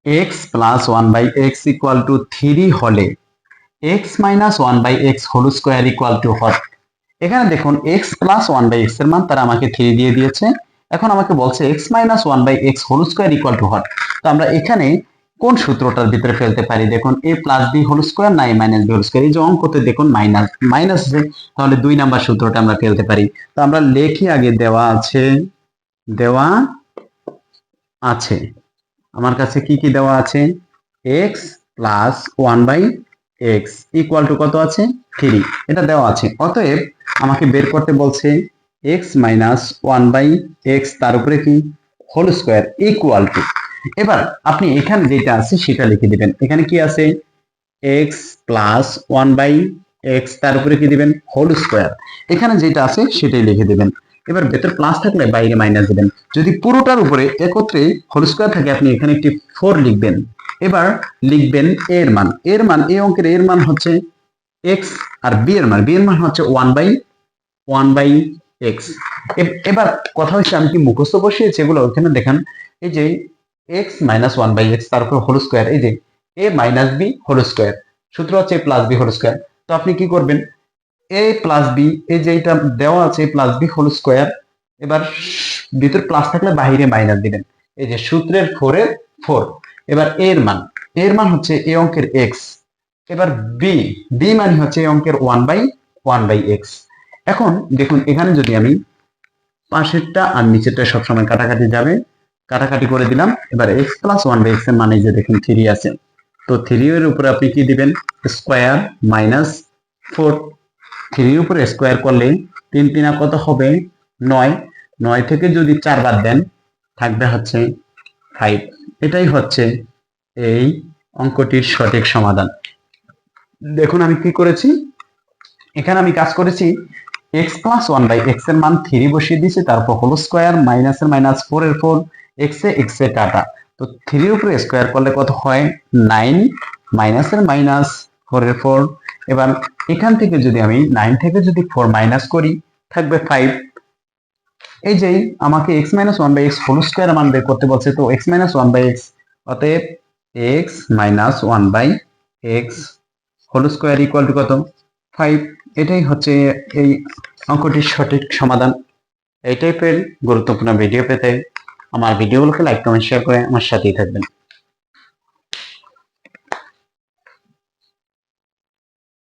X plus one by x equal to 3 হলে x minus one by x whole square equal to what. এখানে দেখুন x plus one by x এর মান তারা আমাকে 3 দিয়ে দিয়েছে। এখন আমাকে বলছে x minus one by x whole square equal to what. তো আমরা এখানে কোন সূত্রটার ভিতরে ফেলতে পারি? দেখুন a plus b whole square না a minus b whole square, এই যে অঙ্কতে দেখুন মাইনাস মাইনাস আছে, তাহলে 2 নাম্বার সূত্রটা আমরা ফেলতে পারি। তো আমরা লেখি আগে দেওয়া আছে আমার কাছে কি কি দেওয়া আছে? X plus one by x equal to কত আছে? 3, এটা দেওয়া আছে। অতএব আমাকে বের করতে বলছে x minus one by x তার উপরে কি হোল স্কোয়ার ইকুয়াল টু। এবার আপনি এখানে যেটা আছে সেটা লিখে দিবেন। এখানে কি আছে? X plus one by x তার উপরে কি দিবেন? Whole square. এখানে যেটা আছে সেটাই লিখে দিবেন। এবার ভেতর প্লাস থাকলে বাইরে মাইনাস দিবেন। যদি পুরোটার উপরে একত্রে হোল স্কোয়ার থাকে আপনি এখানে একটি 4 লিখবেন। এবার লিখবেন এর মান এই অঙ্কের এর মান হচ্ছে এক্স, আর বি এর মান হচ্ছে ওয়ান বাই এক্স। এবার কথা হচ্ছে আমি কি মুখস্থ বসিয়েছি এগুলো? ওখানে দেখেন এই যে x minus one by x তার উপর হোল স্কোয়ার, এই যে a minus b whole square, সূত্র হচ্ছে a plus b whole square. তো আপনি কি করবেন? এ প্লাস বি, এই যে এটা দেওয়া আছে প্লাস বি হোল স্কোয়ার, এবার ভিতর প্লাস থাকলে বাহিরে মাইনাস দিবেন। এই যে সূত্রের 4 এবার এর মান হচ্ছে এ অঙ্কের এক্স। এবার বি মানে হচ্ছে এই অঙ্কের ওয়ান বাই এক্স। এখন দেখুন এখানে যদি আমি পাশেরটা আর নিচেরটা সবসময় কাটাকাটি যাবে, কাটাকাটি করে দিলাম। এবার x plus one by x এর মানে যে দেখুন 3 আছে, তো 3 এর উপরে আপনি কি দিবেন? Square minus 4। 3 এর উপরে স্কোয়ার করলে 3 3 কত হবে? 9। 9 থেকে যদি 4 বাদ দেন থাকবে হচ্ছে 5। এটাই হচ্ছে এই অঙ্কটির সঠিক সমাধান। দেখুন আমি কি করেছি, এখানে আমি কাজ করেছি x plus one by x এর মান 3 বসিয়ে দিয়েছি, তারপর হোল স্কোয়ার মাইনাসের মাইনাস 4 এর 4 এক্স এ কাটা। তো 3 এর উপরে স্কোয়ার করলে কত হয়? 9 মাইনাসের মাইনাস 4 এর 4। এবার এখান থেকে যদি আমি 9 থেকে যদি 4 মাইনাস করি থাকবে 5। এই যে আমাকে x minus one by x whole square মান বের করতে বলছে, তো x minus one by x, অতএব x minus one by x whole square equal to কত? 5। এটাই হচ্ছে এই অঙ্কটির সঠিক সমাধান। এই টাইপের গুরুত্বপূর্ণ ভিডিও পেতে আমার ভিডিওগুলোকে লাইক কমেন্ট শেয়ার করে আমার সাথেই থাকবেন।